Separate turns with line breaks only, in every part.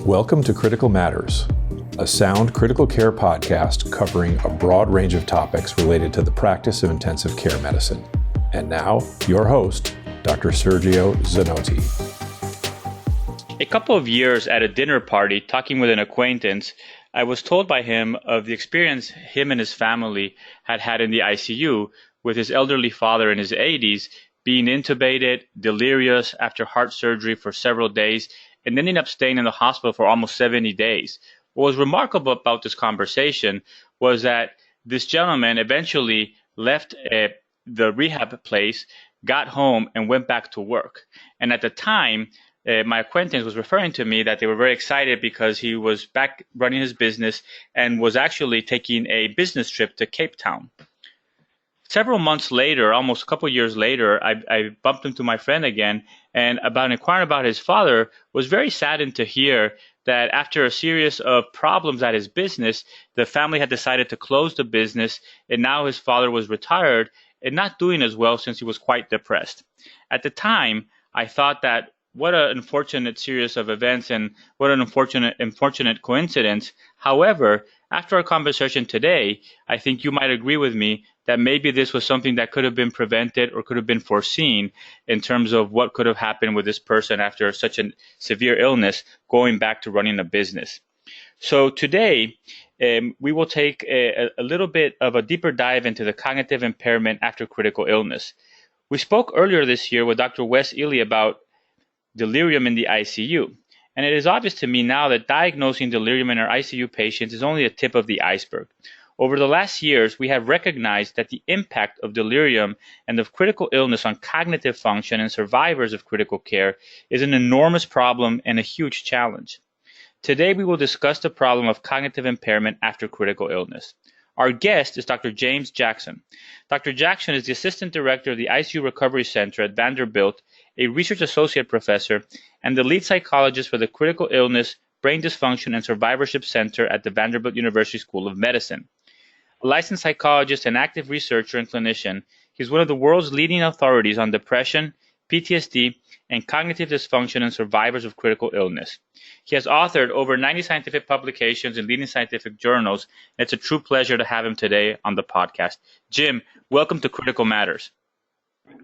Welcome to Critical Matters, a sound critical care podcast covering a broad range of topics related to the practice of intensive care medicine. And now, your host, Dr. Sergio Zanotti.
A couple of years at a dinner party, talking with an acquaintance, I was told by him of the experience him and his family had had in the ICU with his elderly father in his 80s being intubated, delirious after heart surgery for several days, and ending up staying in the hospital for almost 70 days. What was remarkable about this conversation was that this gentleman eventually left the rehab place, got home, and went back to work. And at the time, my acquaintance was referring to me that they were very excited because he was back running his business and was actually taking a business trip to Cape Town. Several months later, almost a couple of years later, I bumped into my friend again and inquiring about his father, was very saddened to hear that after a series of problems at his business, the family had decided to close the business, and now his father was retired and not doing as well since he was quite depressed. At the time, I thought that what an unfortunate series of events and what an unfortunate coincidence. However, after our conversation today, I think you might agree with me that maybe this was something that could have been prevented or could have been foreseen in terms of what could have happened with this person after such a severe illness going back to running a business. So today, we will take a little bit of a deeper dive into the cognitive impairment after critical illness. We spoke earlier this year with Dr. Wes Ely about delirium in the ICU. And it is obvious to me now that diagnosing delirium in our ICU patients is only the tip of the iceberg. Over the last years, we have recognized that the impact of delirium and of critical illness on cognitive function in survivors of critical care is an enormous problem and a huge challenge. Today, we will discuss the problem of cognitive impairment after critical illness. Our guest is Dr. James Jackson. Dr. Jackson is the Assistant Director of the ICU Recovery Center at Vanderbilt, a Research Associate Professor, and the Lead Psychologist for the Critical Illness, Brain Dysfunction and Survivorship Center at the Vanderbilt University School of Medicine. A licensed psychologist and active researcher and clinician, he is one of the world's leading authorities on depression, PTSD, and cognitive dysfunction in survivors of critical illness. He has authored over 90 scientific publications in leading scientific journals, and it's a true pleasure to have him today on the podcast. Jim, welcome to Critical Matters.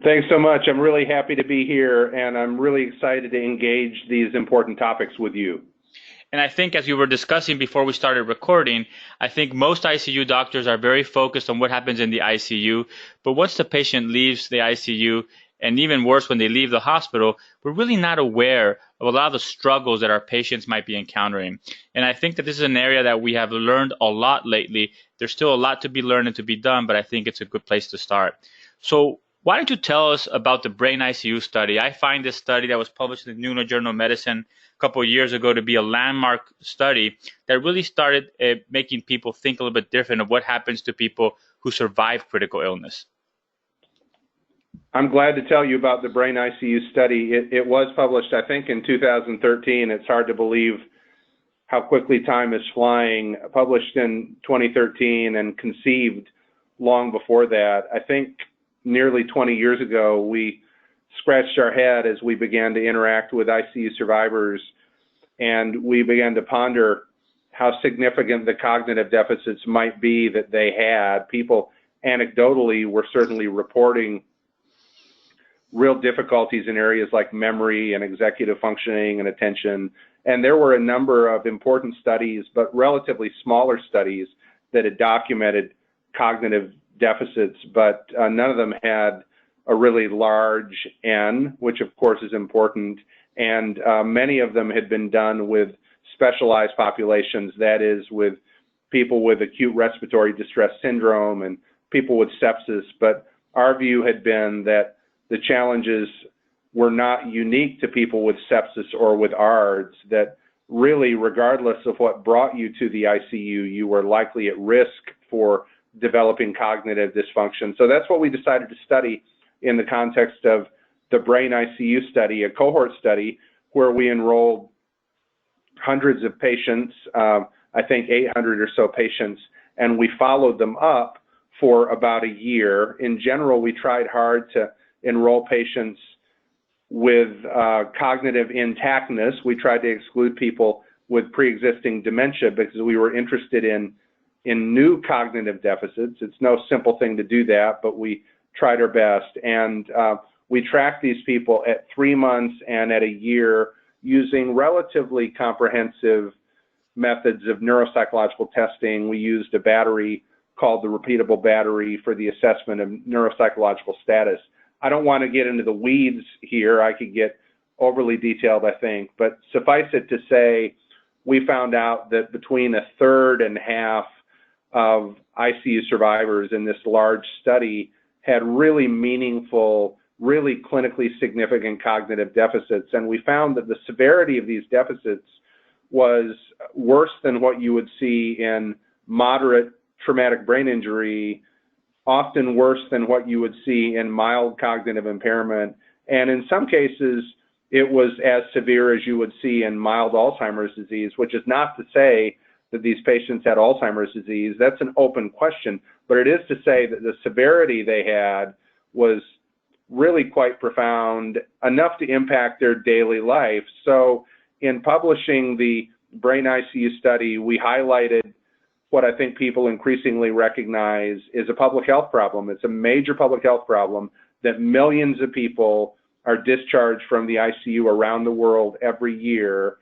Thanks so much. I'm really happy to be here, and I'm really excited to engage these important topics with you.
And I think as we were discussing before we started recording, I think most ICU doctors are very focused on what happens in the ICU, but once the patient leaves the ICU, and even worse when they leave the hospital, we're really not aware of a lot of the struggles that our patients might be encountering. And I think that this is an area that we have learned a lot lately. There's still a lot to be learned and to be done, but I think it's a good place to start. So why don't you tell us about the Brain ICU study? I find this study that was published in the New England Journal of Medicine a couple of years ago to be a landmark study that really started making people think a little bit different of what happens to people who survive critical illness.
I'm glad to tell you about the Brain ICU study. It was published, I think, in 2013. It's hard to believe how quickly time is flying. Published in 2013 and conceived long before that. I think nearly 20 years ago, we scratched our head as we began to interact with ICU survivors, and we began to ponder how significant the cognitive deficits might be that they had. People anecdotally were certainly reporting real difficulties in areas like memory and executive functioning and attention. And there were a number of important studies, but relatively smaller studies that had documented cognitive deficits, but none of them had a really large N, which of course is important. And many of them had been done with specialized populations, that is with people with acute respiratory distress syndrome and people with sepsis. But our view had been that the challenges were not unique to people with sepsis or with ARDS, that really, regardless of what brought you to the ICU, you were likely at risk for developing cognitive dysfunction. So that's what we decided to study in the context of the Brain ICU study, a cohort study where we enrolled hundreds of patients, I think 800 or so patients, and we followed them up for about a year. In general, we tried hard to enroll patients with cognitive intactness. We tried to exclude people with pre-existing dementia because we were interested in new cognitive deficits. It's no simple thing to do that, but we tried our best. And we tracked these people at 3 months and at a year using relatively comprehensive methods of neuropsychological testing. We used a battery called the repeatable battery for the assessment of neuropsychological status. I don't want to get into the weeds here. I could get overly detailed, I think, but suffice it to say, we found out that between a third and half of ICU survivors in this large study had really meaningful, really clinically significant cognitive deficits. And we found that the severity of these deficits was worse than what you would see in moderate traumatic brain injury, often worse than what you would see in mild cognitive impairment. And in some cases, it was as severe as you would see in mild Alzheimer's disease, which is not to say that these patients had Alzheimer's disease. That's an open question, but it is to say that the severity they had was really quite profound, enough to impact their daily life. So in publishing the brain ICU study, we highlighted what I think people increasingly recognize is a public health problem. It's a major public health problem that millions of people are discharged from the ICU around the world every year.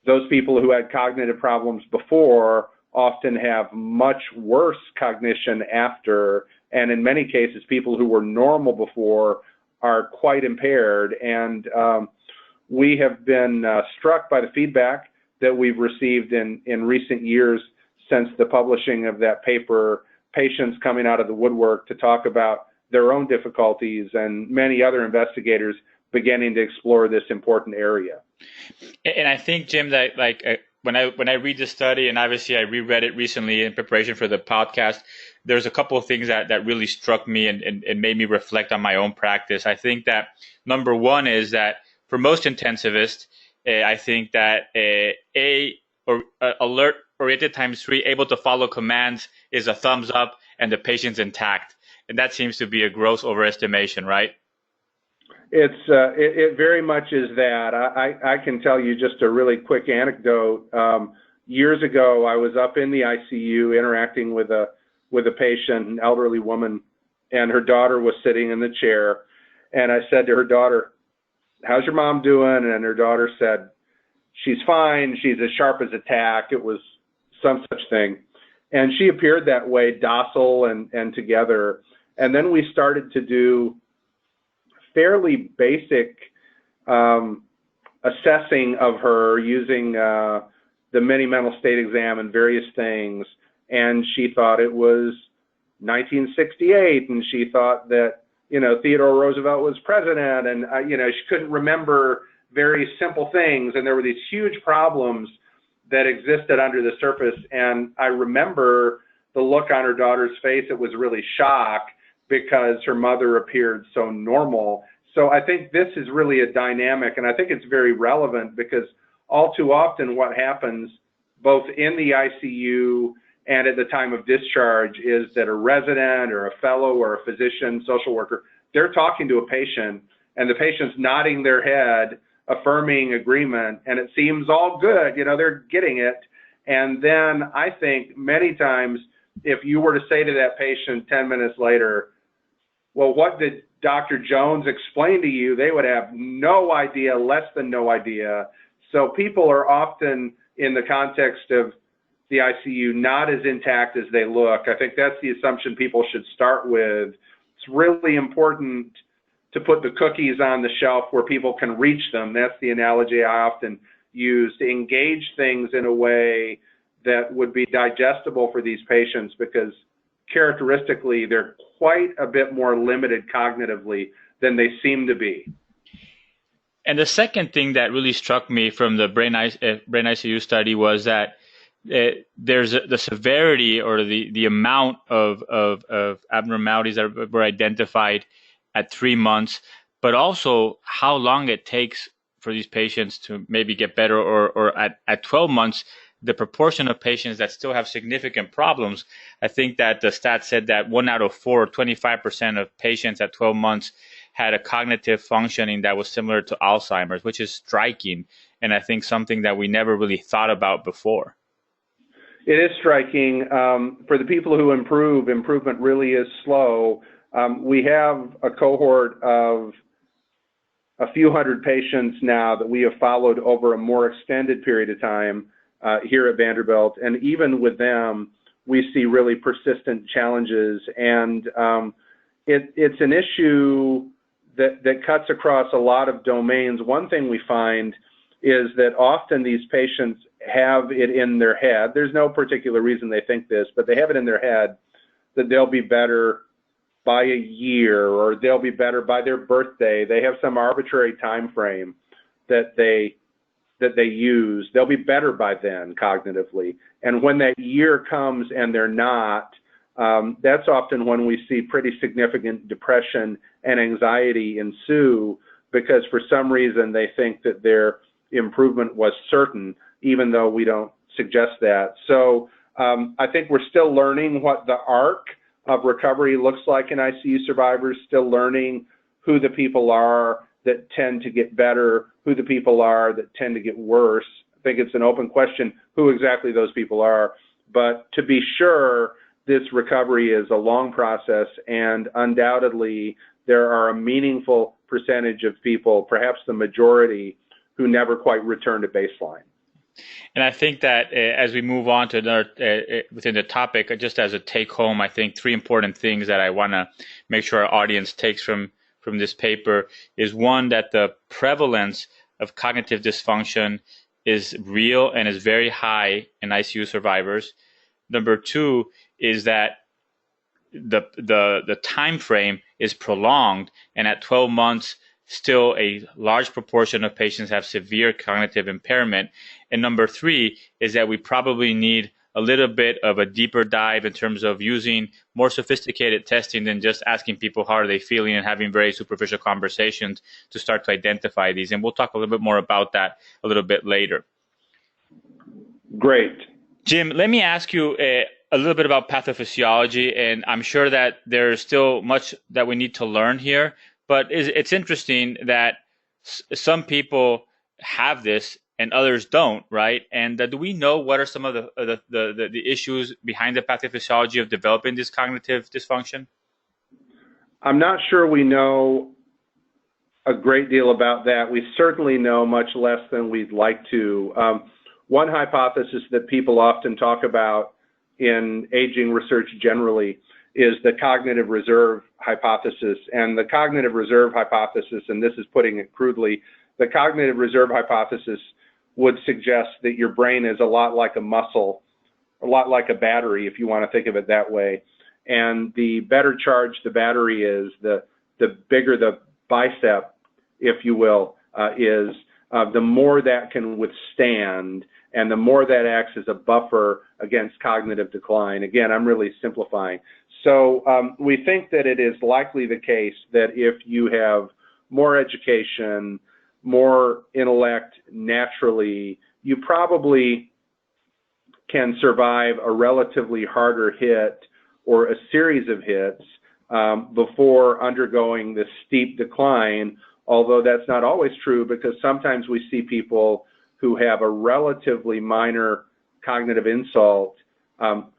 Those people who had cognitive problems before often have much worse cognition after, and in many cases, people who were normal before are quite impaired. And we have been struck by the feedback that we've received in recent years since the publishing of that paper, patients coming out of the woodwork to talk about their own difficulties, and many other investigators beginning to explore this important area.
And I think, Jim, that when I read the study, and obviously I reread it recently in preparation for the podcast, there's a couple of things that really struck me and made me reflect on my own practice. I think that number one is that for most intensivists, I think that alert oriented ×3, able to follow commands, is a thumbs up and the patient's intact. And that seems to be a gross overestimation, right?
It very much is that. I can tell you just a really quick anecdote. Years ago, I was up in the ICU interacting with a patient, an elderly woman, and her daughter was sitting in the chair. And I said to her daughter, "How's your mom doing?" And her daughter said, "She's fine. She's as sharp as a tack." It was some such thing. And she appeared that way, docile and together. And then we started to do fairly basic assessing of her using the mini mental state exam and various things. And she thought it was 1968, and she thought that, Theodore Roosevelt was president, and, she couldn't remember very simple things. And there were these huge problems that existed under the surface. And I remember the look on her daughter's face. It was really shock because her mother appeared so normal. So I think this is really a dynamic, and I think it's very relevant because all too often what happens both in the ICU and at the time of discharge is that a resident or a fellow or a physician, social worker, they're talking to a patient and the patient's nodding their head, affirming agreement, and it seems all good, they're getting it. And then I think many times if you were to say to that patient 10 minutes later, "Well, what did Dr. Jones explain to you?" they would have no idea, less than no idea. So people are often, in the context of the ICU, not as intact as they look. I think that's the assumption people should start with. It's really important to put the cookies on the shelf where people can reach them. That's the analogy I often use, to engage things in a way that would be digestible for these patients, because characteristically they're quite a bit more limited cognitively than they seem to be.
And the second thing that really struck me from the brain ICU study was that there's the severity or the amount of abnormalities that were identified at 3 months, but also how long it takes for these patients to maybe get better, or at 12 months, the proportion of patients that still have significant problems. I think that the stat said that 1 out of 4, 25% of patients at 12 months had a cognitive functioning that was similar to Alzheimer's, which is striking. and I think something that we never really thought about before.
It is striking. For the people who improve, improvement really is slow. We have a cohort of a few hundred patients now that we have followed over a more extended period of time here at Vanderbilt, and even with them, we see really persistent challenges, and it's an issue that cuts across a lot of domains. One thing we find is that often these patients have it in their head, there's no particular reason they think this, but they have it in their head that they'll be better by a year, or they'll be better by their birthday. They have some arbitrary time frame that they use. They'll be better by then cognitively. And when that year comes and they're not, that's often when we see pretty significant depression and anxiety ensue, because for some reason they think that their improvement was certain, even though we don't suggest that. So I think we're still learning what the arc of recovery looks like in ICU survivors, still learning who the people are that tend to get better, who the people are that tend to get worse. I think it's an open question who exactly those people are, but to be sure, this recovery is a long process, and undoubtedly there are a meaningful percentage of people, perhaps the majority, who never quite return to baseline.
And I think that as we move on to another, within the topic, just as a take home, I think three important things that I want to make sure our audience takes from this paper is, one, that the prevalence of cognitive dysfunction is real and is very high in ICU survivors. Number two is that the time frame is prolonged, and at 12 months, still a large proportion of patients have severe cognitive impairment. And number three is that we probably need a little bit of a deeper dive in terms of using more sophisticated testing than just asking people how are they feeling and having very superficial conversations to start to identify these. And we'll talk a little bit more about that a little bit later.
Great.
Jim, let me ask you a little bit about pathophysiology, and I'm sure that there's still much that we need to learn here, but it's interesting that some people have this and others don't, right? And do we know what are some of the issues behind the pathophysiology of developing this cognitive dysfunction?
I'm not sure we know a great deal about that. We certainly know much less than we'd like to. One hypothesis that people often talk about in aging research generally is the cognitive reserve hypothesis. And the cognitive reserve hypothesis, and this is putting it crudely, the cognitive reserve hypothesis would suggest that your brain is a lot like a muscle, a lot like a battery, if you want to think of it that way. And the better charged the battery is, the bigger the bicep, if you will, is, the more that can withstand, and the more that acts as a buffer against cognitive decline. Again, I'm really simplifying. So we think that it is likely the case that if you have more education, more intellect naturally, you probably can survive a relatively harder hit or a series of hits before undergoing this steep decline, although that's not always true, because sometimes we see people who have a relatively minor cognitive insult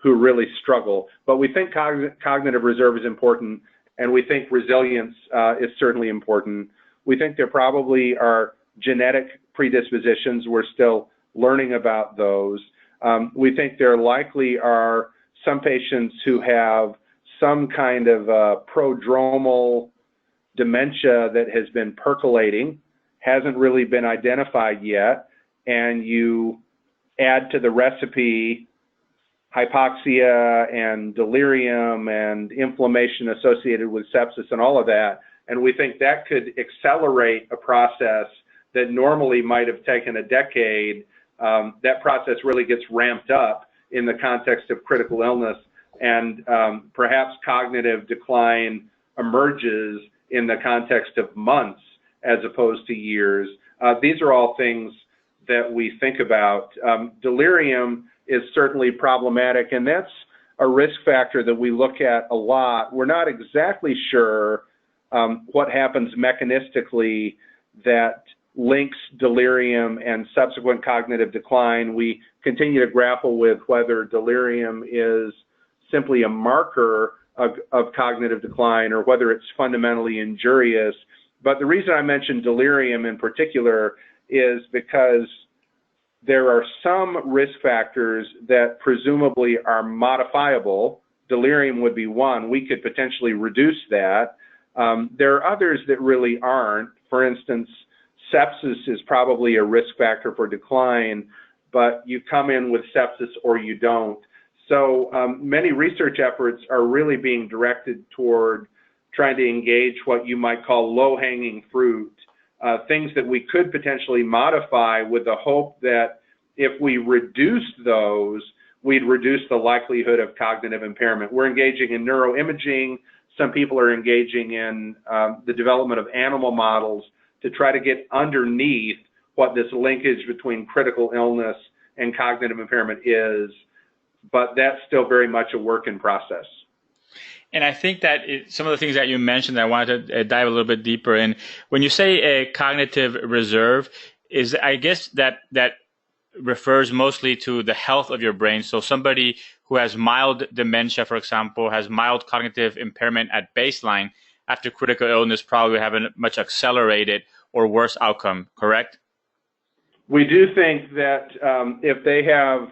who really struggle. But we think cognitive reserve is important, and we think resilience is certainly important. We think there probably are genetic predispositions. We're still learning about those. We think there likely are some patients who have some kind of prodromal dementia that has been percolating, hasn't really been identified yet, and you add to the recipe hypoxia and delirium and inflammation associated with sepsis and all of that, and we think that could accelerate a process that normally might have taken a decade. That process really gets ramped up in the context of critical illness, and perhaps cognitive decline emerges in the context of months as opposed to years. These are all things that we think about. Delirium is certainly problematic, and that's a risk factor that we look at a lot. We're not exactly sure what happens mechanistically that links delirium and subsequent cognitive decline. We continue to grapple with whether delirium is simply a marker of cognitive decline or whether it's fundamentally injurious. But the reason I mentioned delirium in particular is because there are some risk factors that presumably are modifiable. Delirium would be one. We could potentially reduce that. There are others that really aren't. For instance, sepsis is probably a risk factor for decline, but you come in with sepsis or you don't. So many research efforts are really being directed toward trying to engage what you might call low-hanging fruit, things that we could potentially modify with the hope that if we reduced those, we'd reduce the likelihood of cognitive impairment. We're engaging in neuroimaging. Some people are engaging in the development of animal models to try to get underneath what this linkage between critical illness and cognitive impairment is, but that's still very much a work in process.
And I think that some of the things that you mentioned, I wanted to dive a little bit deeper in. When you say a cognitive reserve, is I guess that refers mostly to the health of your brain. So somebody who has mild dementia, for example, has mild cognitive impairment at baseline, after critical illness probably have a much accelerated or worse outcome, correct?
We do think that if they have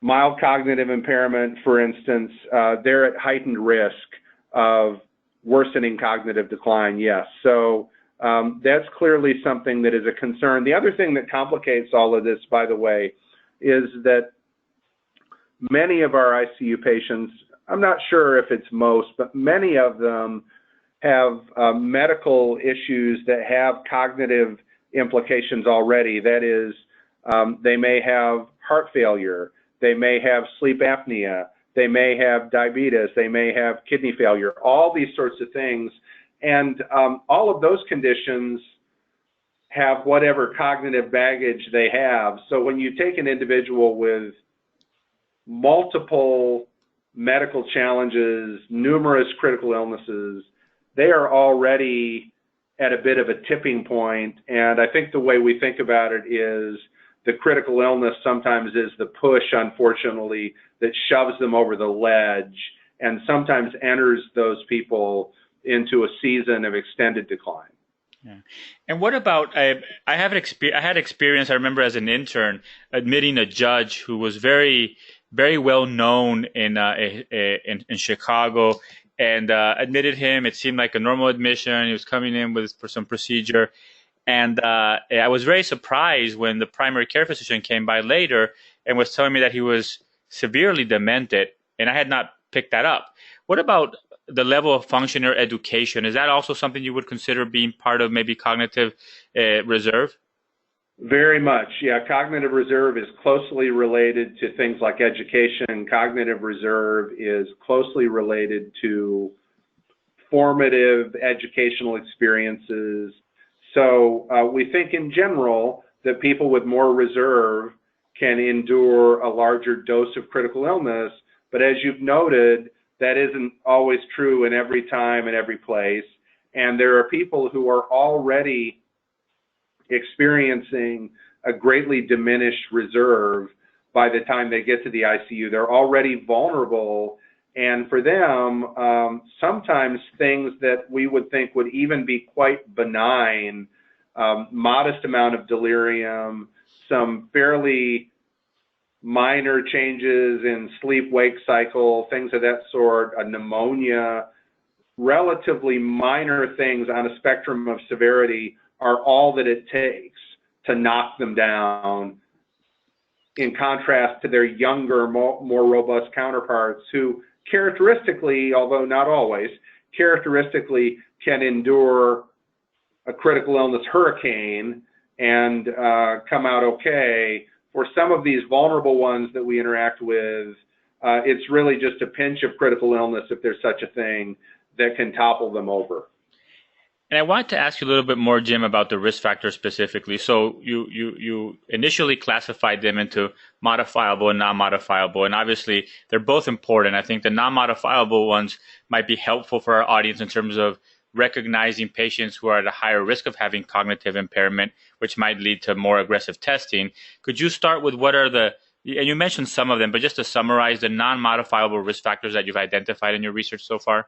mild cognitive impairment, for instance, they're at heightened risk of worsening cognitive decline, yes. So that's clearly something that is a concern. The other thing that complicates all of this, by the way, is that many of our ICU patients, I'm not sure if it's most, but many of them have medical issues that have cognitive implications already. That is, they may have heart failure, they may have sleep apnea, they may have diabetes, they may have kidney failure, all these sorts of things. And all of those conditions have whatever cognitive baggage they have. So when you take an individual with multiple medical challenges, numerous critical illnesses, they are already at a bit of a tipping point. And I think the way we think about it is the critical illness sometimes is the push, unfortunately, that shoves them over the ledge and sometimes enters those people into a season of extended decline.
Yeah. And what about, I had experience, I remember as an intern, admitting a judge who was very, very well known in Chicago, and admitted him. It seemed like a normal admission. He was coming in for some procedure. And I was very surprised when the primary care physician came by later and was telling me that he was severely demented, and I had not picked that up. What about the level of function or education? Is that also something you would consider being part of maybe cognitive reserve?
Very much, yeah. Cognitive reserve is closely related to things like education. Cognitive reserve is closely related to formative educational experiences. So we think in general that people with more reserve can endure a larger dose of critical illness, but as you've noted, that isn't always true in every time and every place. And there are people who are already experiencing a greatly diminished reserve by the time they get to the ICU. They're already vulnerable, and for them, sometimes things that we would think would even be quite benign, modest amount of delirium, some fairly minor changes in sleep-wake cycle, things of that sort, a pneumonia, relatively minor things on a spectrum of severity are all that it takes to knock them down, in contrast to their younger, more robust counterparts who characteristically, although not always, characteristically can endure a critical illness hurricane and come out okay. For some of these vulnerable ones that we interact with, it's really just a pinch of critical illness, if there's such a thing, that can topple them over.
And I wanted to ask you a little bit more, Jim, about the risk factors specifically. So you initially classified them into modifiable and non-modifiable, and obviously they're both important. I think the non-modifiable ones might be helpful for our audience in terms of recognizing patients who are at a higher risk of having cognitive impairment, which might lead to more aggressive testing. Could you start with what are and you mentioned some of them, but just to summarize the non-modifiable risk factors that you've identified in your research so far?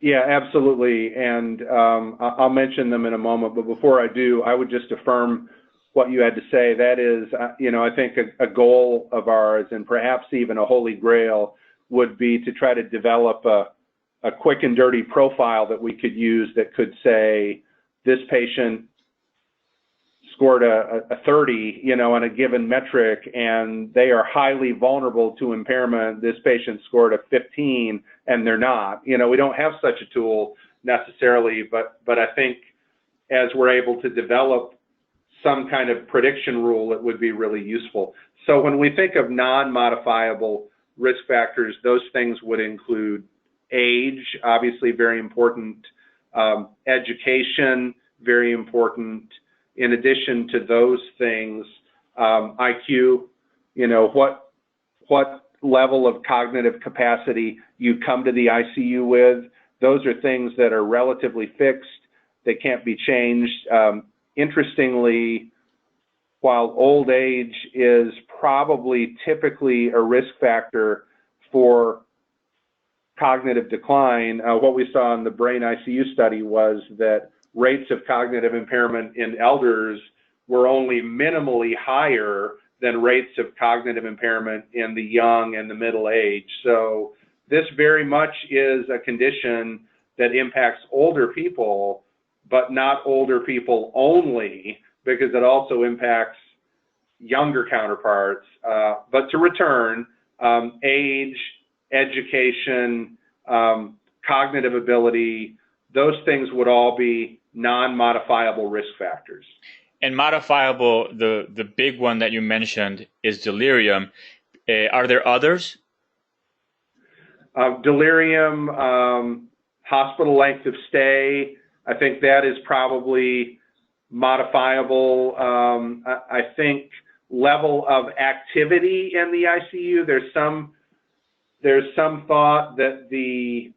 Yeah, absolutely. And I'll mention them in a moment. But before I do, I would just affirm what you had to say. That is, I think a goal of ours, and perhaps even a holy grail, would be to try to develop a quick and dirty profile that we could use that could say, this patient scored a 30, on a given metric, and they are highly vulnerable to impairment. This patient scored a 15, and they're not. We don't have such a tool necessarily, but I think as we're able to develop some kind of prediction rule, it would be really useful. So when we think of non-modifiable risk factors, those things would include age, obviously very important, education, very important. In addition to those things, IQ, what level of cognitive capacity you come to the ICU with. Those are things that are relatively fixed. They can't be changed. Interestingly, while old age is probably typically a risk factor for cognitive decline, what we saw in the brain ICU study was that rates of cognitive impairment in elders were only minimally higher than rates of cognitive impairment in the young and the middle age. So this very much is a condition that impacts older people, but not older people only, because it also impacts younger counterparts. But to return, age, education, cognitive ability, those things would all be non-modifiable risk factors.
And modifiable, the big one that you mentioned is delirium. Are there others?
Delirium, hospital length of stay, I think that is probably modifiable. I think level of activity in the ICU, there's some thought that the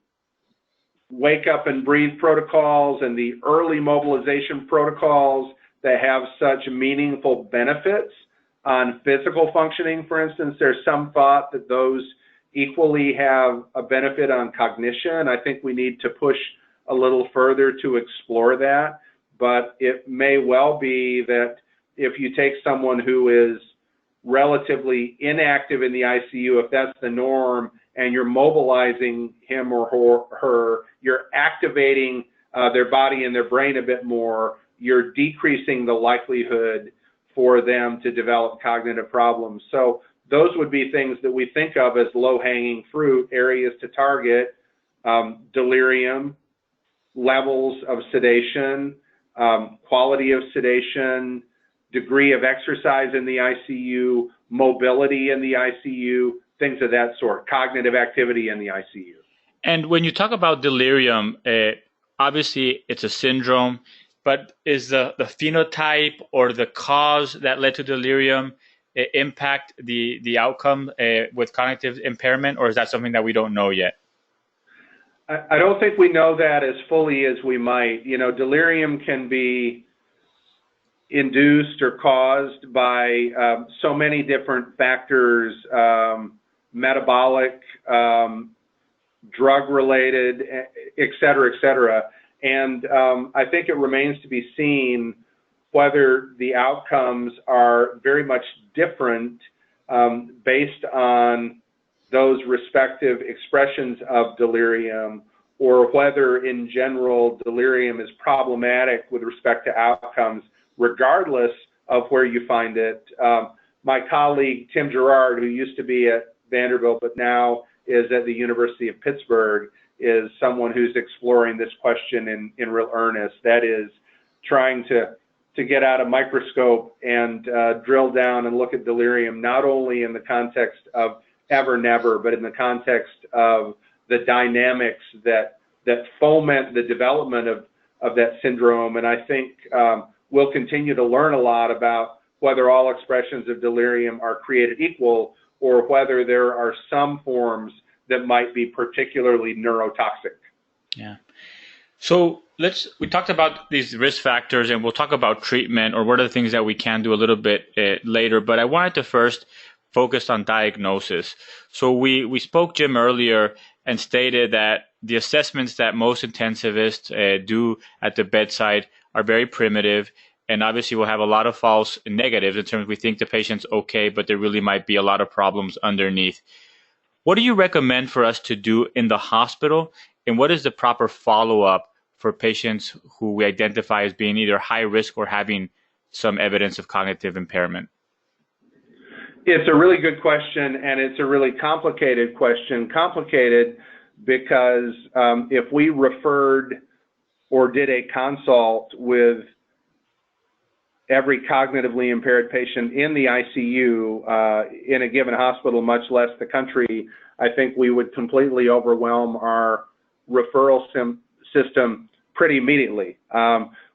wake up and breathe protocols and the early mobilization protocols that have such meaningful benefits on physical functioning, for instance, there's some thought that those equally have a benefit on cognition. I think we need to push a little further to explore that, but it may well be that if you take someone who is relatively inactive in the ICU, if that's the norm, and you're mobilizing him or her, you're activating their body and their brain a bit more, you're decreasing the likelihood for them to develop cognitive problems. So those would be things that we think of as low-hanging fruit, areas to target: delirium, levels of sedation, quality of sedation, degree of exercise in the ICU, mobility in the ICU, things of that sort, cognitive activity in the ICU.
And when you talk about delirium, obviously it's a syndrome, but is the phenotype or the cause that led to delirium impact the outcome with cognitive impairment, or is that something that we don't know yet?
I don't think we know that as fully as we might. Delirium can be induced or caused by so many different factors, metabolic, drug-related, et cetera, and I think it remains to be seen whether the outcomes are very much different based on those respective expressions of delirium, or whether in general delirium is problematic with respect to outcomes, regardless of where you find it. My colleague Tim Gerard, who used to be at Vanderbilt but now is at the University of Pittsburgh, is someone who's exploring this question in real earnest. That is, trying to get out a microscope and drill down and look at delirium, not only in the context of ever-never, but in the context of the dynamics that foment the development of that syndrome. And I think we'll continue to learn a lot about whether all expressions of delirium are created equal, or whether there are some forms that might be particularly neurotoxic.
Yeah. So we talked about these risk factors, and we'll talk about treatment or what are the things that we can do a little bit later. But I wanted to first focus on diagnosis. So we spoke, Jim, earlier and stated that the assessments that most intensivists do at the bedside are very primitive. And obviously we'll have a lot of false negatives in terms of we think the patient's okay, but there really might be a lot of problems underneath. What do you recommend for us to do in the hospital? And what is the proper follow-up for patients who we identify as being either high risk or having some evidence of cognitive impairment?
It's a really good question, and it's a really complicated question. Complicated because if we referred or did a consult with every cognitively impaired patient in the ICU in a given hospital, much less the country, I think we would completely overwhelm our referral system pretty immediately.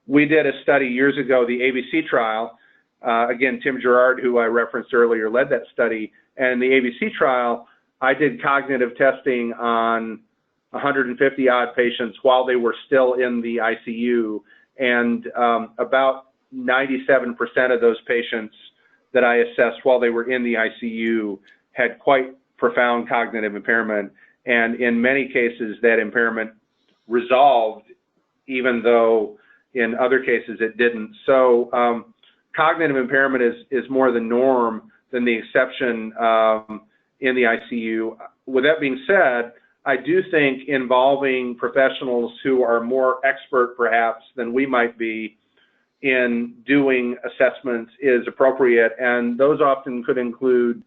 We did a study years ago, the ABC trial. Again, Tim Gerard, who I referenced earlier, led that study. And the ABC trial, I did cognitive testing on 150 odd patients while they were still in the ICU. And about 97% of those patients that I assessed while they were in the ICU had quite profound cognitive impairment. And in many cases, that impairment resolved, even though in other cases it didn't. So cognitive impairment is more the norm than the exception in the ICU. With that being said, I do think involving professionals who are more expert perhaps than we might be in doing assessments is appropriate, and those often could include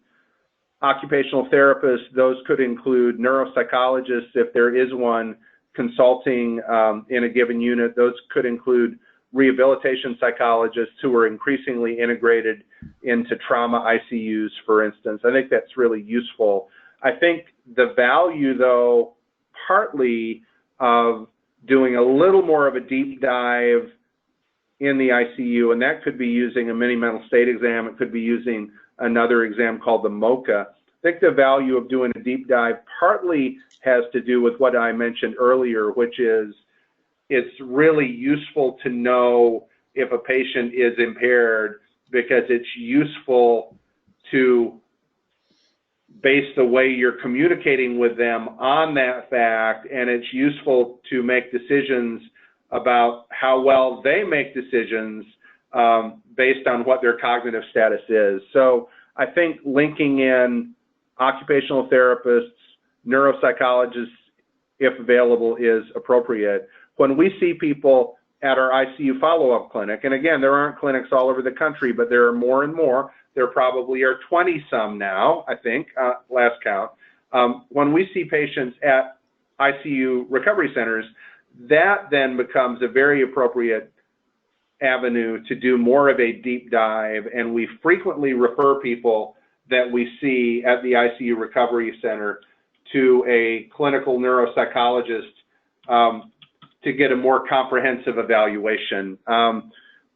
occupational therapists, those could include neuropsychologists if there is one consulting in a given unit, those could include rehabilitation psychologists who are increasingly integrated into trauma ICUs, for instance. I think that's really useful. I think the value, though, partly of doing a little more of a deep dive in the ICU, and that could be using a mini mental state exam, it could be using another exam called the MOCA. I think the value of doing a deep dive partly has to do with what I mentioned earlier, which is it's really useful to know if a patient is impaired because it's useful to base the way you're communicating with them on that fact, and it's useful to make decisions about how well they make decisions based on what their cognitive status is. So I think linking in occupational therapists, neuropsychologists, if available, is appropriate. When we see people at our ICU follow-up clinic, and again, there aren't clinics all over the country, but there are more and more. There probably are 20-some now, I think, last count. When we see patients at ICU recovery centers, that then becomes a very appropriate avenue to do more of a deep dive, and we frequently refer people that we see at the ICU recovery center to a clinical neuropsychologist to get a more comprehensive evaluation.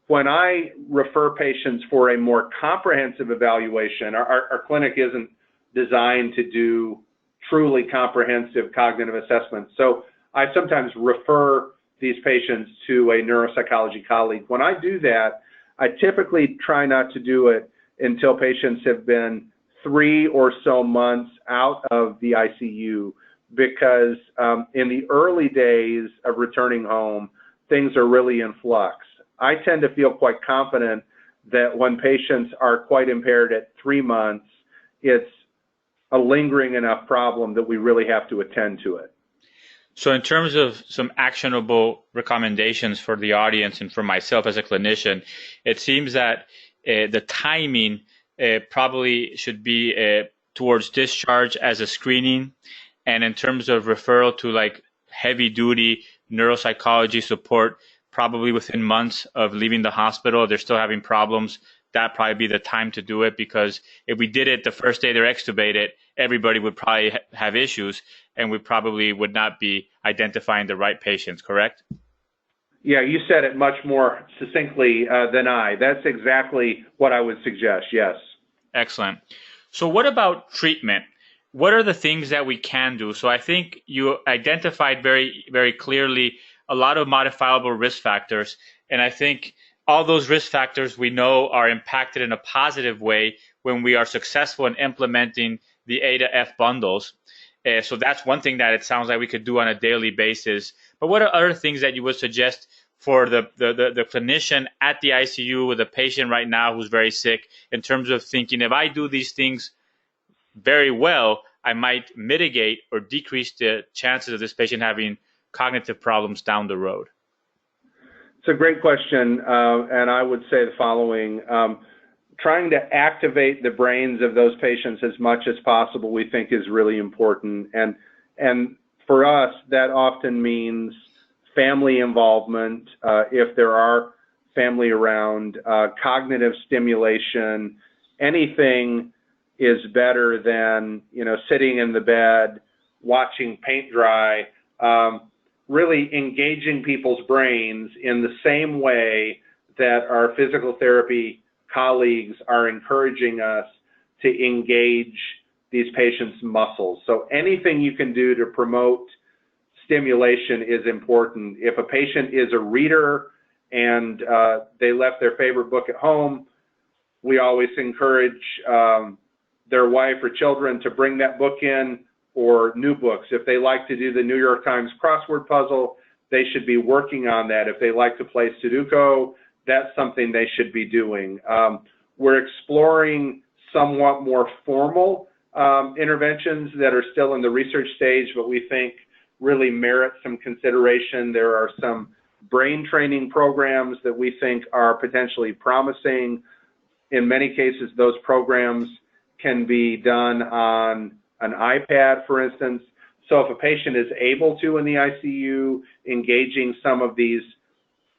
When I refer patients for a more comprehensive evaluation, our clinic isn't designed to do truly comprehensive cognitive assessments. So I sometimes refer these patients to a neuropsychology colleague. When I do that, I typically try not to do it until patients have been 3 or so months out of the ICU, because in the early days of returning home, things are really in flux. I tend to feel quite confident that when patients are quite impaired at 3 months, it's a lingering enough problem that we really have to attend to it.
So in terms of some actionable recommendations for the audience and for myself as a clinician, it seems that the timing probably should be towards discharge as a screening, and in terms of referral to like heavy duty neuropsychology support, probably within months of leaving the hospital. If they're still having problems, that'd probably be the time to do it, because if we did it the first day they're extubated, everybody would probably have issues, and we probably would not be identifying the right patients, correct?
Yeah, you said it much more succinctly than I. That's exactly what I would suggest, yes.
Excellent. So what about treatment? What are the things that we can do? So I think you identified very, very clearly a lot of modifiable risk factors. And I think all those risk factors we know are impacted in a positive way when we are successful in implementing the A to F bundles. So that's one thing that it sounds like we could do on a daily basis. But what are other things that you would suggest for the clinician at the ICU with a patient right now who's very sick, in terms of thinking, if I do these things very well, I might mitigate or decrease the chances of this patient having cognitive problems down the road?
It's a great question, and I would say the following. Trying to activate the brains of those patients as much as possible, we think, is really important. And for us, that often means family involvement, if there are family around, cognitive stimulation. Anything is better than, sitting in the bed, watching paint dry. Really engaging people's brains in the same way that our physical therapy colleagues are encouraging us to engage these patients' muscles. So anything you can do to promote stimulation is important. If a patient is a reader and they left their favorite book at home, we always encourage their wife or children to bring that book in, or new books. If they like to do the New York Times crossword puzzle, they should be working on that. If they like to play Sudoku, that's something they should be doing. We're exploring somewhat more formal interventions that are still in the research stage, but we think really merit some consideration. There are some brain training programs that we think are potentially promising. In many cases, those programs can be done on an iPad, for instance. So if a patient is able to, in the ICU, engaging some of these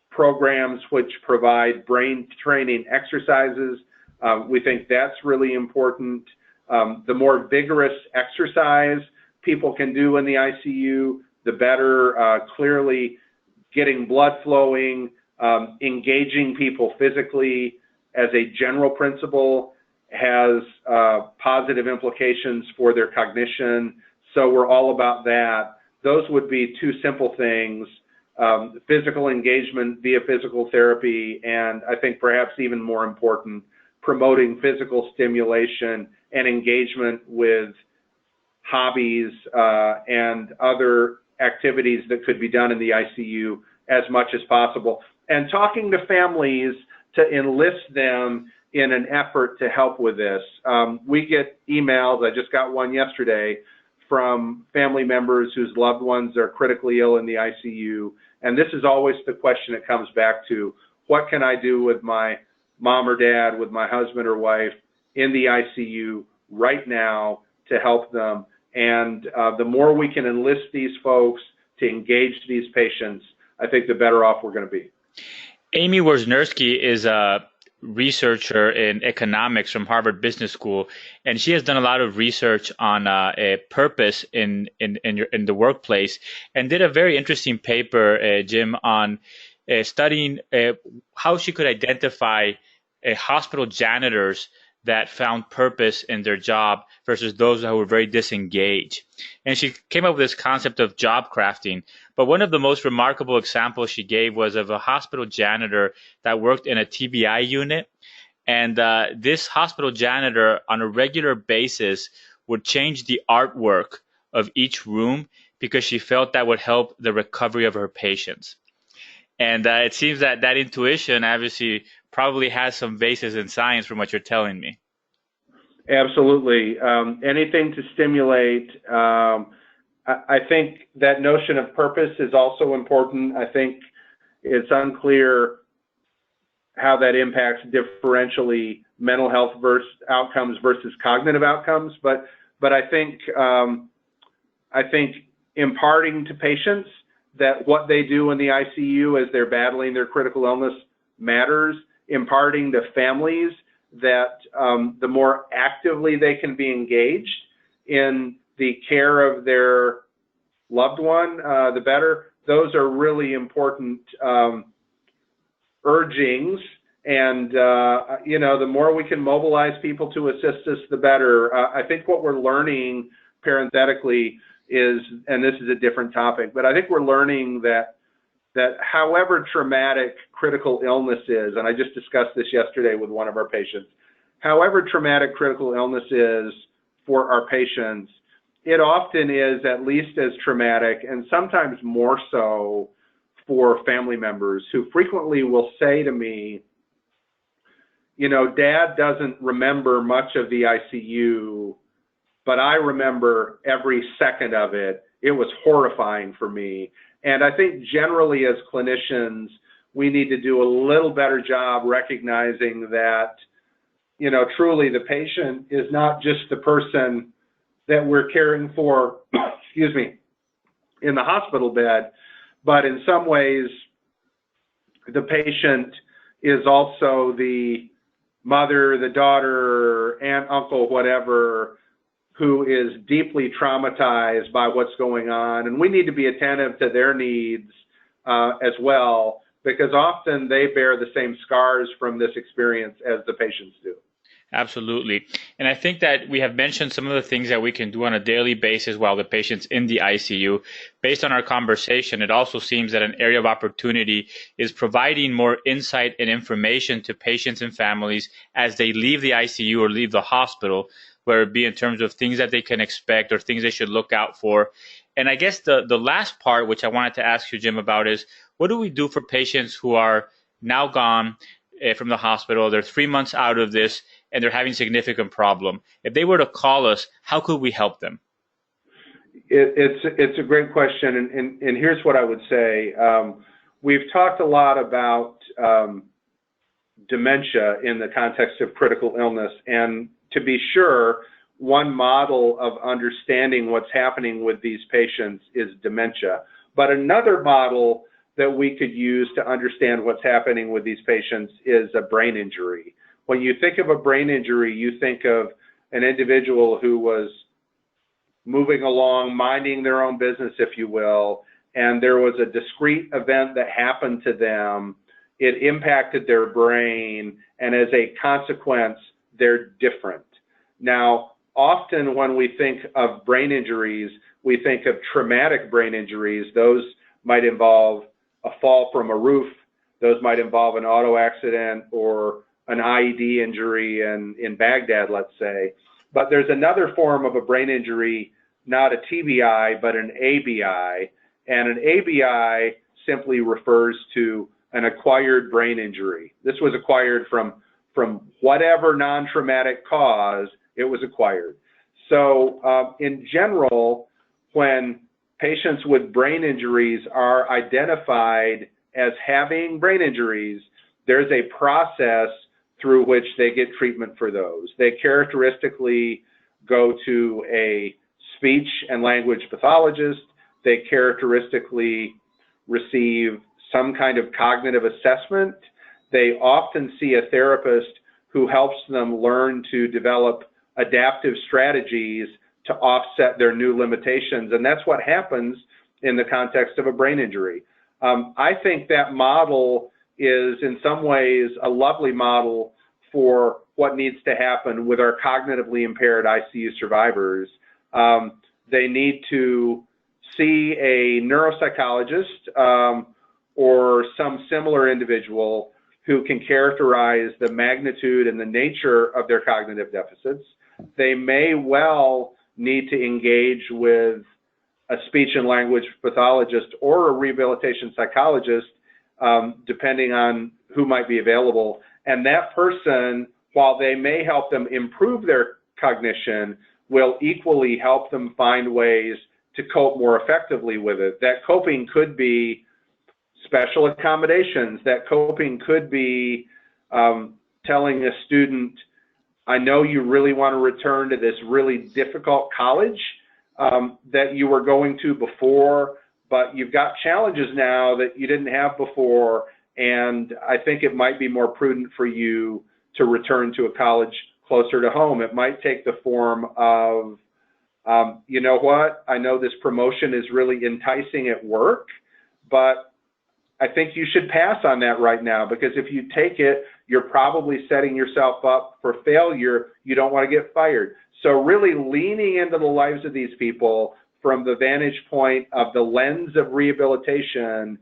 programs which provide brain training exercises, we think that's really important. The more vigorous exercise people can do in the ICU, the better. Clearly, getting blood flowing, engaging people physically as a general principle has positive implications for their cognition. So we're all about that. Those would be two simple things: physical engagement via physical therapy, and I think perhaps even more important, promoting physical stimulation and engagement with hobbies and other activities that could be done in the ICU as much as possible. And talking to families to enlist them in an effort to help with this. We get emails, I just got one yesterday, from family members whose loved ones are critically ill in the ICU. And this is always the question it comes back to: what can I do with my mom or dad, with my husband or wife in the ICU right now to help them? And the more we can enlist these folks to engage these patients, I think the better off we're going to be.
Amy Wozniacki is a researcher in economics from Harvard Business School, and she has done a lot of research on a purpose in the workplace, and did a very interesting paper, Jim, on studying how she could identify hospital janitors that found purpose in their job versus those who were very disengaged. And she came up with this concept of job crafting. But one of the most remarkable examples she gave was of a hospital janitor that worked in a TBI unit. And this hospital janitor on a regular basis would change the artwork of each room because she felt that would help the recovery of her patients. And it seems that that intuition obviously probably has some basis in science from what you're telling me.
Absolutely. Anything to stimulate. I think that notion of purpose is also important. I think it's unclear how that impacts differentially mental health outcomes versus cognitive outcomes. But I think imparting to patients that what they do in the ICU as they're battling their critical illness matters. Imparting to families that the more actively they can be engaged in the care of their loved one, the better. Those are really important urgings. And, the more we can mobilize people to assist us, the better. I think what we're learning, parenthetically, is, and this is a different topic, but I think we're learning that that however traumatic critical illness is, and I just discussed this yesterday with one of our patients, however traumatic critical illness is for our patients, it often is at least as traumatic and sometimes more so for family members who frequently will say to me, you know, Dad doesn't remember much of the ICU, but I remember every second of it. It was horrifying for me. And I think generally as clinicians, we need to do a little better job recognizing that, you know, truly the patient is not just the person that we're caring for, excuse me, in the hospital bed, but in some ways, the patient is also the mother, the daughter, aunt, uncle, whatever, who is deeply traumatized by what's going on. And we need to be attentive to their needs as well, because often they bear the same scars from this experience as the patients do.
Absolutely. And I think that we have mentioned some of the things that we can do on a daily basis while the patient's in the ICU. Based on our conversation, it also seems that an area of opportunity is providing more insight and information to patients and families as they leave the ICU or leave the hospital, whether it be in terms of things that they can expect or things they should look out for. And I guess the last part, which I wanted to ask you, Jim, about is what do we do for patients who are now gone from the hospital? They're 3 months out of this and they're having significant problem. If they were to call us, how could we help them?
It's a great question, and here's what I would say. We've talked a lot about dementia in the context of critical illness, and to be sure, one model of understanding what's happening with these patients is dementia. But another model that we could use to understand what's happening with these patients is a brain injury. When you think of a brain injury, you think of an individual who was moving along, minding their own business, if you will, and there was a discrete event that happened to them. It impacted their brain, and as a consequence, they're different. Now, often when we think of brain injuries, we think of traumatic brain injuries. Those might involve a fall from a roof. Those might involve an auto accident or an IED injury in Baghdad, let's say. But there's another form of a brain injury, not a TBI, but an ABI. And an ABI simply refers to an acquired brain injury. This was acquired from whatever non-traumatic cause, it was acquired. So in general, when patients with brain injuries are identified as having brain injuries, there's a process through which they get treatment for those. They characteristically go to a speech and language pathologist. They characteristically receive some kind of cognitive assessment. They often see a therapist who helps them learn to develop adaptive strategies to offset their new limitations. And that's what happens in the context of a brain injury. I think that model is in some ways a lovely model for what needs to happen with our cognitively impaired ICU survivors. They need to see a neuropsychologist or some similar individual who can characterize the magnitude and the nature of their cognitive deficits. They may well need to engage with a speech and language pathologist or a rehabilitation psychologist, depending on who might be available. And that person, while they may help them improve their cognition, will equally help them find ways to cope more effectively with it. That coping could be special accommodations. That coping could be telling a student, I know you really want to return to this really difficult college that you were going to before, but you've got challenges now that you didn't have before, and I think it might be more prudent for you to return to a college closer to home. It might take the form of, you know what, I know this promotion is really enticing at work, but I think you should pass on that right now, because if you take it, you're probably setting yourself up for failure. You don't want to get fired. So really leaning into the lives of these people from the vantage point of the lens of rehabilitation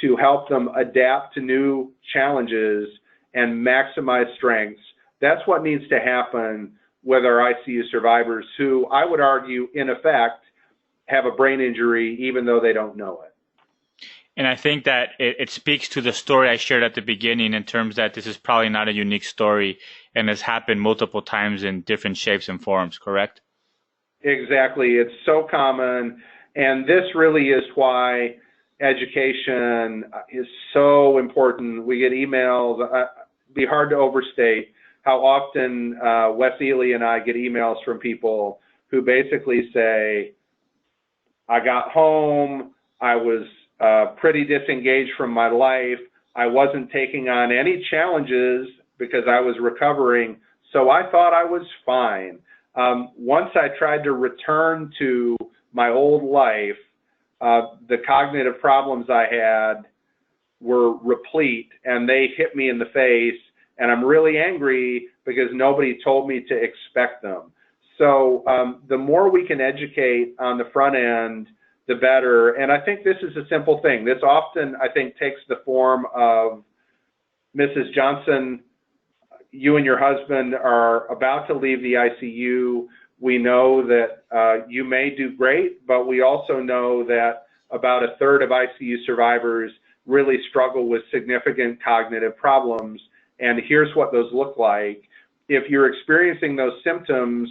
to help them adapt to new challenges and maximize strengths. That's what needs to happen with our ICU survivors who, I would argue, in effect, have a brain injury even though they don't know it.
And I think that it speaks to the story I shared at the beginning in terms that this is probably not a unique story and has happened multiple times in different shapes and forms, correct?
Exactly. It's so common. And this really is why education is so important. We get emails. It'd be hard to overstate how often Wes Ely and I get emails from people who basically say, I got home, I was pretty disengaged from my life, I wasn't taking on any challenges because I was recovering, so I thought I was fine. Once I tried to return to my old life, the cognitive problems I had were replete, and they hit me in the face, and I'm really angry because nobody told me to expect them. So the more we can educate on the front end, the better. And I think this is a simple thing. This often, I think, takes the form of, Mrs. Johnson, you and your husband are about to leave the ICU. We know that you may do great, but we also know that about a third of ICU survivors really struggle with significant cognitive problems. And here's what those look like. If you're experiencing those symptoms,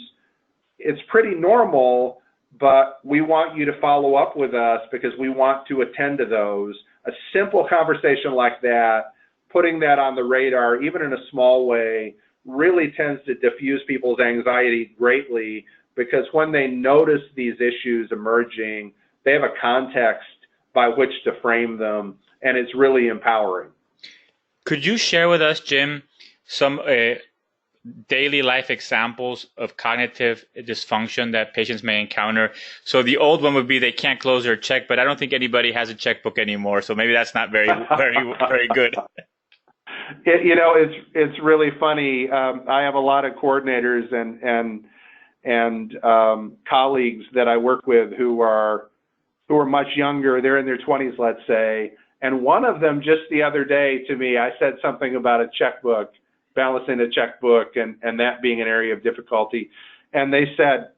it's pretty normal, but we want you to follow up with us because we want to attend to those. A simple conversation like that, putting that on the radar, even in a small way, really tends to diffuse people's anxiety greatly, because when they notice these issues emerging, they have a context by which to frame them, and it's really empowering.
Could you share with us, Jim, some daily life examples of cognitive dysfunction that patients may encounter? So the old one would be they can't close their check, but I don't think anybody has a checkbook anymore, so maybe that's not very good.
It's really funny. I have a lot of coordinators and colleagues that I work with who are much younger. They're in their 20s, let's say. And one of them just the other day to me, I said something about a checkbook, balancing a checkbook, and that being an area of difficulty. And they said,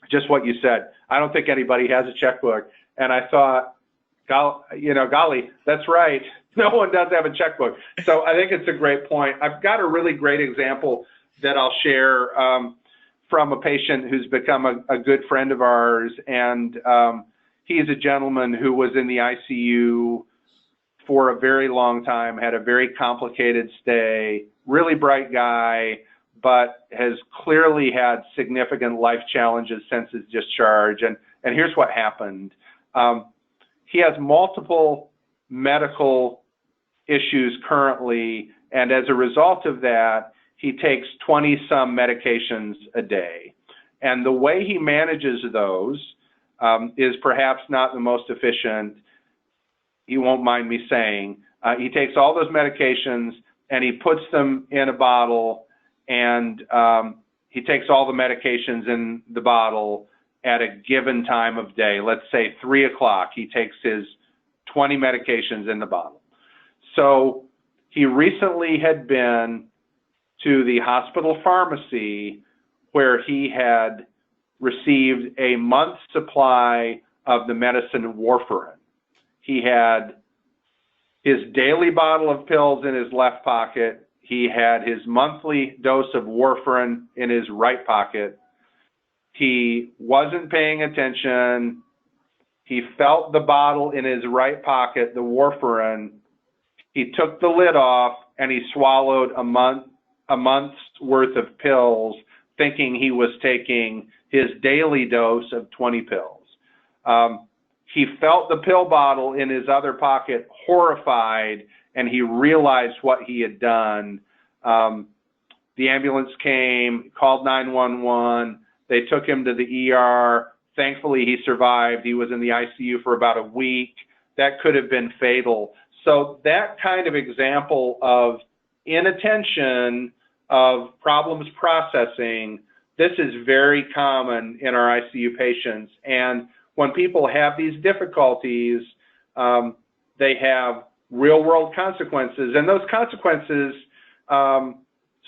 just what you said, I don't think anybody has a checkbook. And I thought, golly, that's right. No one does have a checkbook. So I think it's a great point. I've got a really great example that I'll share from a patient who's become a good friend of ours. And he's a gentleman who was in the ICU for a very long time, had a very complicated stay, really bright guy, but has clearly had significant life challenges since his discharge. And here's what happened. He has multiple medical issues currently, and as a result of that, he takes 20-some medications a day. And the way he manages those is perhaps not the most efficient. You won't mind me saying. He takes all those medications and he puts them in a bottle, and he takes all the medications in the bottle at a given time of day. Let's say 3 o'clock, he takes his 20 medications in the bottle. So he recently had been to the hospital pharmacy where he had received a month's supply of the medicine warfarin. He had his daily bottle of pills in his left pocket. He had his monthly dose of warfarin in his right pocket. He wasn't paying attention. He felt the bottle in his right pocket, the warfarin. He took the lid off and he swallowed a month's worth of pills, thinking he was taking his daily dose of 20 pills. He felt the pill bottle in his other pocket, horrified, and he realized what he had done. The ambulance came, called 911. They took him to the ER. Thankfully, he survived. He was in the ICU for about a week. That could have been fatal. So that kind of example of inattention, of problems processing, this is very common in our ICU patients. And when people have these difficulties, they have real-world consequences, and those consequences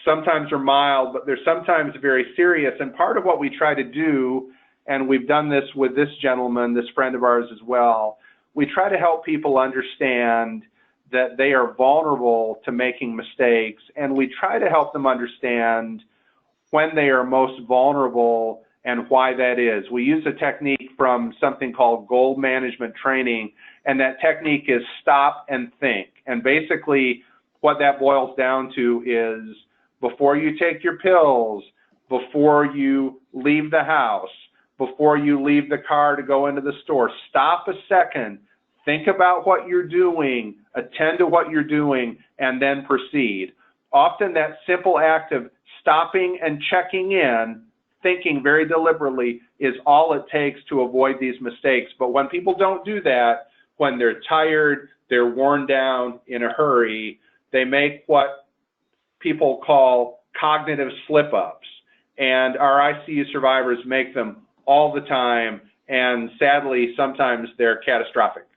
sometimes are mild, but they're sometimes very serious. And part of what we try to do, and we've done this with this gentleman, this friend of ours as well, we try to help people understand that they are vulnerable to making mistakes, and we try to help them understand when they are most vulnerable and why that is. We use a technique from something called goal management training, and that technique is stop and think. And basically what that boils down to is, before you take your pills, before you leave the house, before you leave the car to go into the store, stop a second, think about what you're doing, attend to what you're doing, and then proceed. Often that simple act of stopping and checking in, thinking very deliberately, is all it takes to avoid these mistakes. But when people don't do that, when they're tired, they're worn down, in a hurry, they make what people call cognitive slip-ups. And our ICU survivors make them all the time, and sadly, sometimes they're catastrophic.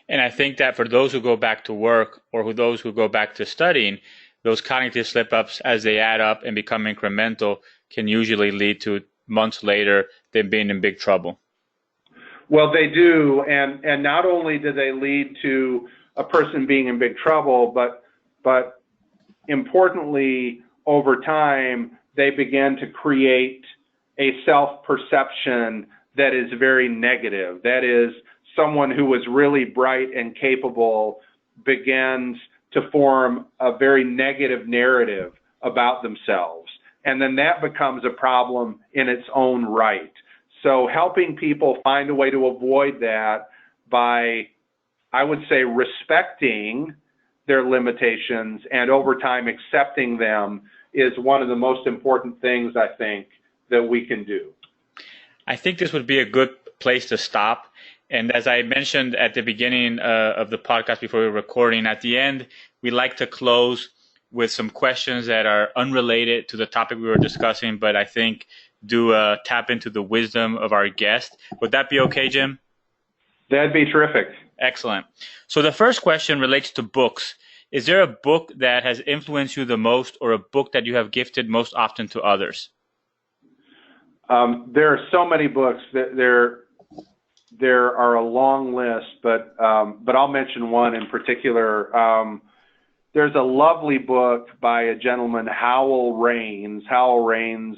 And I think that for those who go back to work, or those who go back to studying, those cognitive slip-ups, as they add up and become incremental, can usually lead to months later them being in big trouble.
Well, they do, and not only do they lead to a person being in big trouble, but importantly, over time, they begin to create a self-perception that is very negative. That is, someone who was really bright and capable begins to form a very negative narrative about themselves. And then that becomes a problem in its own right. So helping people find a way to avoid that by, I would say, respecting their limitations and over time accepting them is one of the most important things, I think, that we can do.
I think this would be a good place to stop. And as I mentioned at the beginning of the podcast before we were recording, at the end, we like to close with some questions that are unrelated to the topic we were discussing, but I think do tap into the wisdom of our guest. Would that be okay, Jim?
That'd be terrific.
Excellent. So the first question relates to books. Is there a book that has influenced you the most, or a book that you have gifted most often to others?
There are so many books. There are a long list, but I'll mention one in particular. There's a lovely book by a gentleman, Howell Raines. Howell Raines,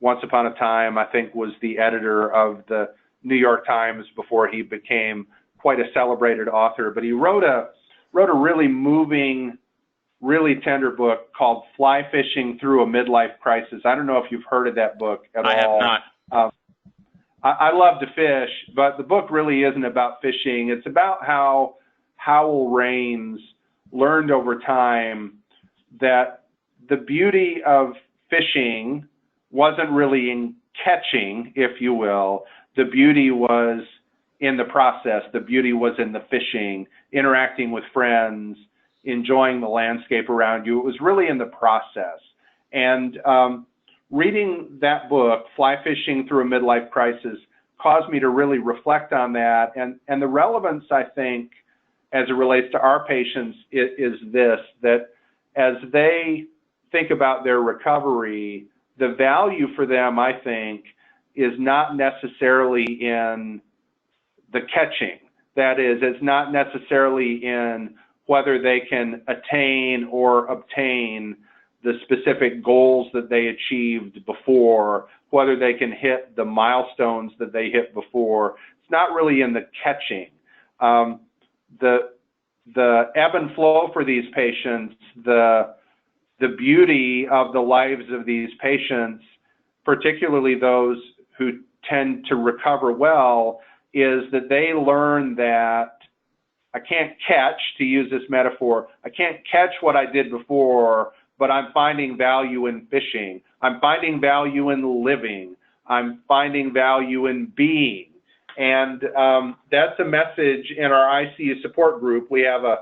once upon a time, I think, was the editor of the New York Times before he became quite a celebrated author. But he wrote a really moving, really tender book called Fly Fishing Through a Midlife Crisis. I don't know if you've heard of that book at all.
I have not.
I love to fish, but the book really isn't about fishing. It's about how Howell Raines learned over time that the beauty of fishing wasn't really in catching, if you will. The beauty was in the process. The beauty was in the fishing, interacting with friends, enjoying the landscape around you. It was really in the process. And reading that book, Fly Fishing Through a Midlife Crisis, caused me to really reflect on that. And the relevance, I think, as it relates to our patients is this, that as they think about their recovery, the value for them, I think, is not necessarily in the catching. That is, it's not necessarily in whether they can attain or obtain the specific goals that they achieved before, whether they can hit the milestones that they hit before. It's not really in the catching. The ebb and flow for these patients, the beauty of the lives of these patients, particularly those who tend to recover well, is that they learn that I can't catch, to use this metaphor, I can't catch what I did before, but I'm finding value in fishing. I'm finding value in living. I'm finding value in being. And that's a message in our ICU support group. We have a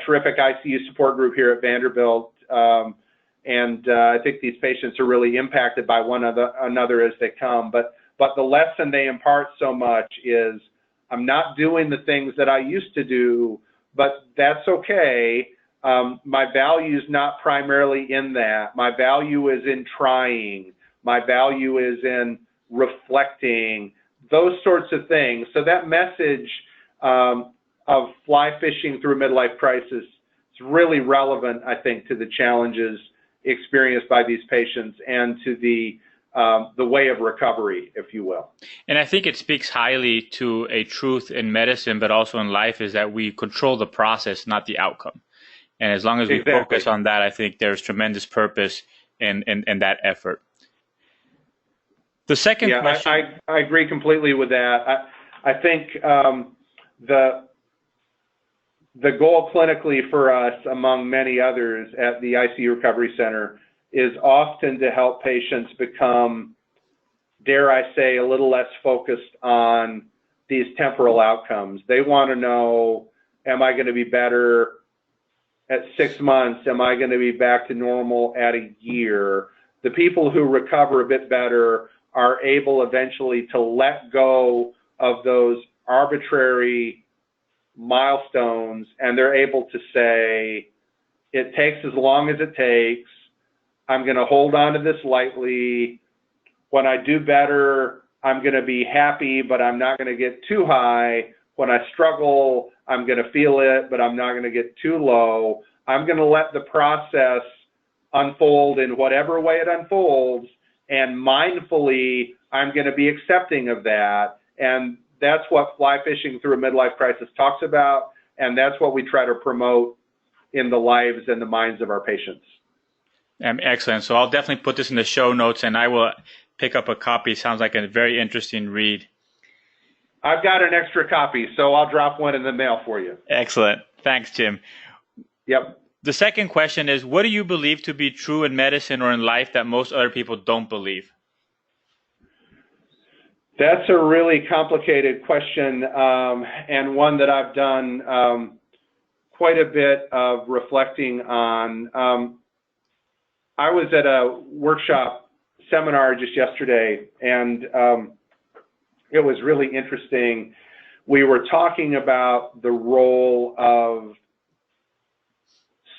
terrific ICU support group here at Vanderbilt. And I think these patients are really impacted by one another as they come. But the lesson they impart so much is, I'm not doing the things that I used to do, but that's okay. My value is not primarily in that. My value is in trying. My value is in reflecting, those sorts of things. So that message of fly fishing through a midlife crisis is really relevant, I think, to the challenges experienced by these patients and to the way of recovery, if you will.
And I think it speaks highly to a truth in medicine, but also in life, is that we control the process, not the outcome. And as long as we focus on that, I think there's tremendous purpose in that effort. The second question.
I agree completely with that. I think the goal clinically for us, among many others at the ICU Recovery Center, is often to help patients become, dare I say, a little less focused on these temporal outcomes. They want to know, am I going to be better at 6 months? Am I going to be back to normal at a year? The people who recover a bit better are able eventually to let go of those arbitrary milestones, and they're able to say, it takes as long as it takes. I'm going to hold on to this lightly. When I do better, I'm going to be happy, but I'm not going to get too high. When I struggle, I'm going to feel it, but I'm not going to get too low. I'm going to let the process unfold in whatever way it unfolds, and mindfully, I'm going to be accepting of that. And that's what fly fishing through a midlife crisis talks about, and that's what we try to promote in the lives and the minds of our patients.
Excellent. So I'll definitely put this in the show notes, and I will pick up a copy. Sounds like a very interesting read.
I've got an extra copy, so I'll drop one in the mail for you.
Excellent. Thanks, Jim.
Yep.
The second question is, what do you believe to be true in medicine or in life that most other people don't believe?
That's a really complicated question, and one that I've done quite a bit of reflecting on. I was at a workshop seminar just yesterday, and it was really interesting. We were talking about the role of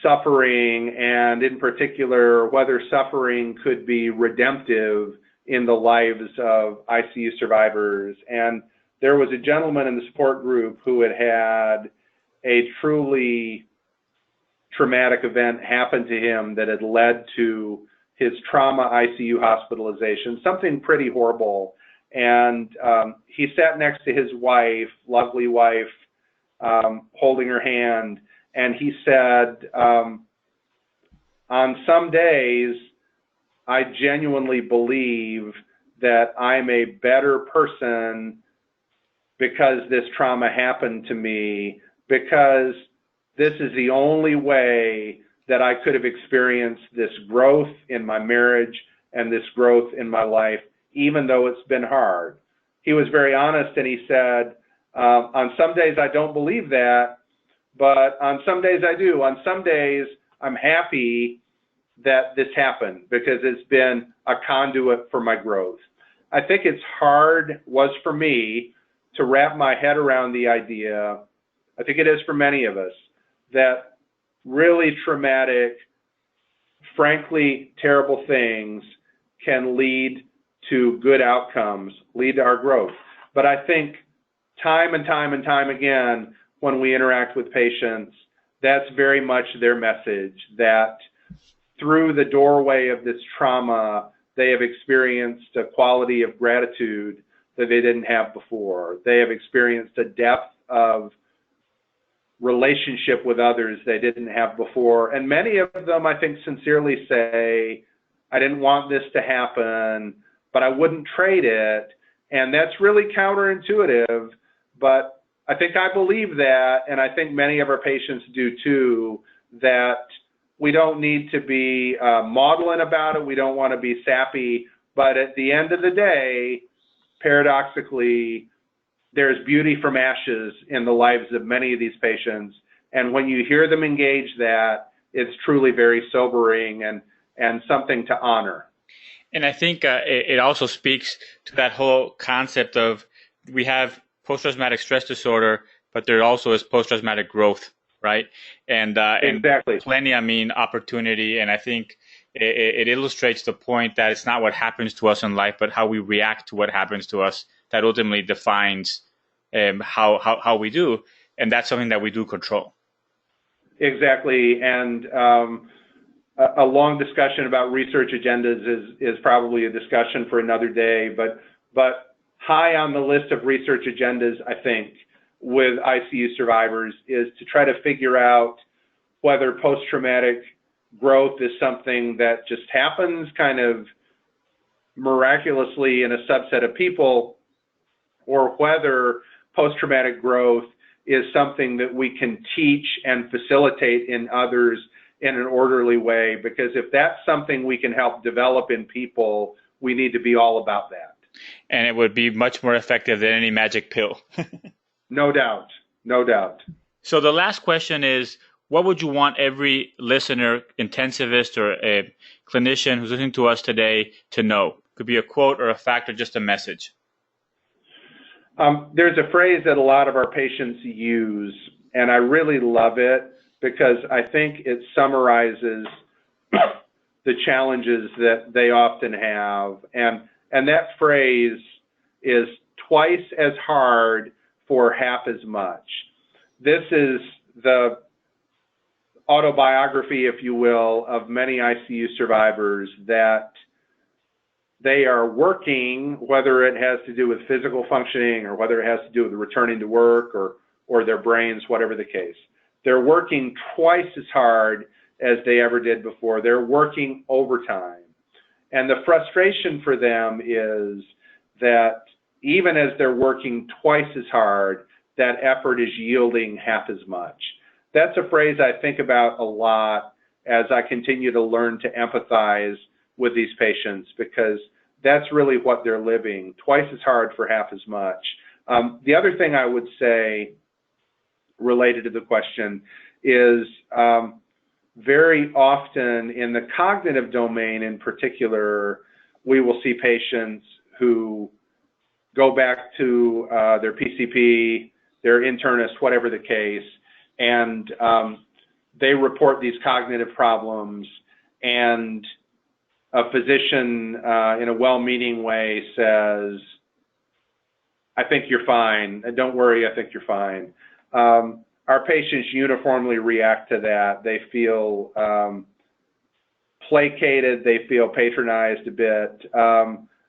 suffering, and in particular, whether suffering could be redemptive in the lives of ICU survivors. And there was a gentleman in the support group who had had a truly traumatic event happen to him that had led to his trauma ICU hospitalization, something pretty horrible. And he sat next to his wife, lovely wife, holding her hand, and he said, on some days, I genuinely believe that I'm a better person because this trauma happened to me, because this is the only way that I could have experienced this growth in my marriage and this growth in my life, even though it's been hard. He was very honest, and he said, on some days I don't believe that, but on some days I do. On some days I'm happy that this happened because it's been a conduit for my growth. I think it's hard, was for me, to wrap my head around the idea, I think it is for many of us, that really traumatic, frankly terrible things can lead to good outcomes, lead to our growth. But I think time and time and time again, when we interact with patients, that's very much their message, that through the doorway of this trauma, they have experienced a quality of gratitude that they didn't have before. They have experienced a depth of relationship with others they didn't have before. And many of them, I think, sincerely say, I didn't want this to happen, but I wouldn't trade it. And that's really counterintuitive, but I think I believe that, and I think many of our patients do too, that we don't need to be maudlin about it. We don't want to be sappy, but at the end of the day, paradoxically, there's beauty from ashes in the lives of many of these patients. And when you hear them engage that, it's truly very sobering and something to honor.
And I think it also speaks to that whole concept of we have post-traumatic stress disorder, but there also is post-traumatic growth right? And
Exactly.
and plenty, opportunity. And I think it illustrates the point that it's not what happens to us in life, but how we react to what happens to us that ultimately defines how we do. And that's something that we do control.
Exactly. And a long discussion about research agendas is probably a discussion for another day, but high on the list of research agendas, I think, with ICU survivors is to try to figure out whether post-traumatic growth is something that just happens kind of miraculously in a subset of people, or whether post-traumatic growth is something that we can teach and facilitate in others in an orderly way, because if that's something we can help develop in people, we need to be all about that.
And it would be much more effective than any magic pill.
No doubt. No doubt.
So the last question is, what would you want every listener, intensivist, or a clinician who's listening to us today to know? Could be a quote or a fact or just a message.
There's a phrase that a lot of our patients use, and I really love it because I think it summarizes the challenges that they often have. And that phrase is twice as hard for half as much. This is the autobiography, if you will, of many ICU survivors, that they are working, whether it has to do with physical functioning or whether it has to do with returning to work or their brains, whatever the case. They're working twice as hard as they ever did before. They're working overtime. And the frustration for them is that even as they're working twice as hard, that effort is yielding half as much. That's a phrase I think about a lot as I continue to learn to empathize with these patients, because that's really what they're living, twice as hard for half as much. The other thing I would say related to the question is very often in the cognitive domain in particular, we will see patients who go back to their PCP, their internist, whatever the case, and they report these cognitive problems, and a physician in a well-meaning way says, "I think you're fine. Don't worry, I think you're fine." Our patients uniformly react to that. They feel placated. They feel patronized a bit.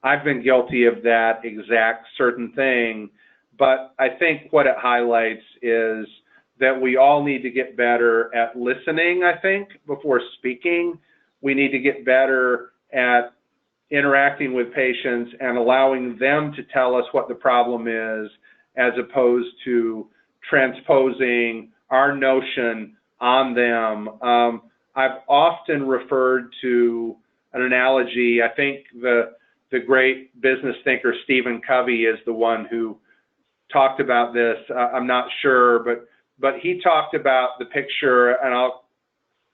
I've been guilty of that exact certain thing, but I think what it highlights is that we all need to get better at listening, I think, before speaking. We need to get better at interacting with patients and allowing them to tell us what the problem is, as opposed to transposing our notion on them. I've often referred to an analogy. I think the great business thinker Stephen Covey is the one who talked about this. I'm not sure, but he talked about the picture, and I'll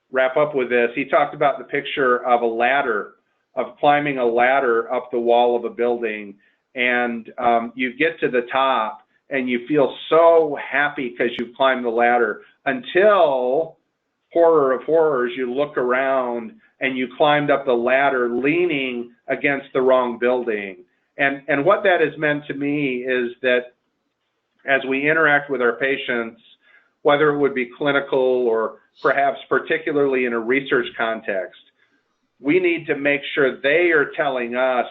wrap up with this. He talked about the picture of a ladder, of climbing a ladder up the wall of a building, and you get to the top and you feel so happy because you've climbed the ladder, until, horror of horrors, you look around and you climbed up the ladder leaning against the wrong building. And what that has meant to me is that as we interact with our patients, whether it would be clinical or perhaps particularly in a research context, we need to make sure they are telling us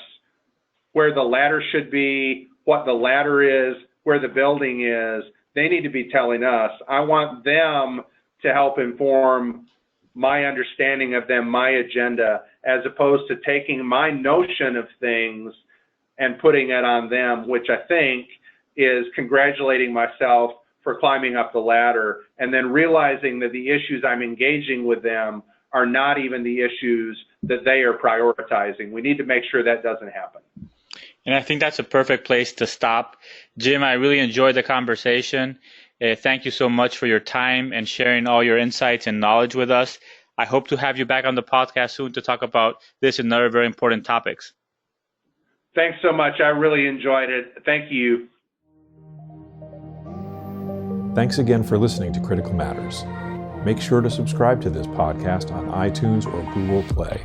where the ladder should be, what the ladder is, where the building is. They need to be telling us. I want them to help inform my understanding of them, my agenda, as opposed to taking my notion of things and putting it on them, which I think is congratulating myself for climbing up the ladder, and then realizing that the issues I'm engaging with them are not even the issues that they are prioritizing. We need to make sure that doesn't happen.
And I think that's a perfect place to stop. Jim, I really enjoyed the conversation. Thank you so much for your time and sharing all your insights and knowledge with us. I hope to have you back on the podcast soon to talk about this and other very important topics.
Thanks so much. I really enjoyed it. Thank you.
Thanks again for listening to Critical Matters. Make sure to subscribe to this podcast on iTunes or Google Play.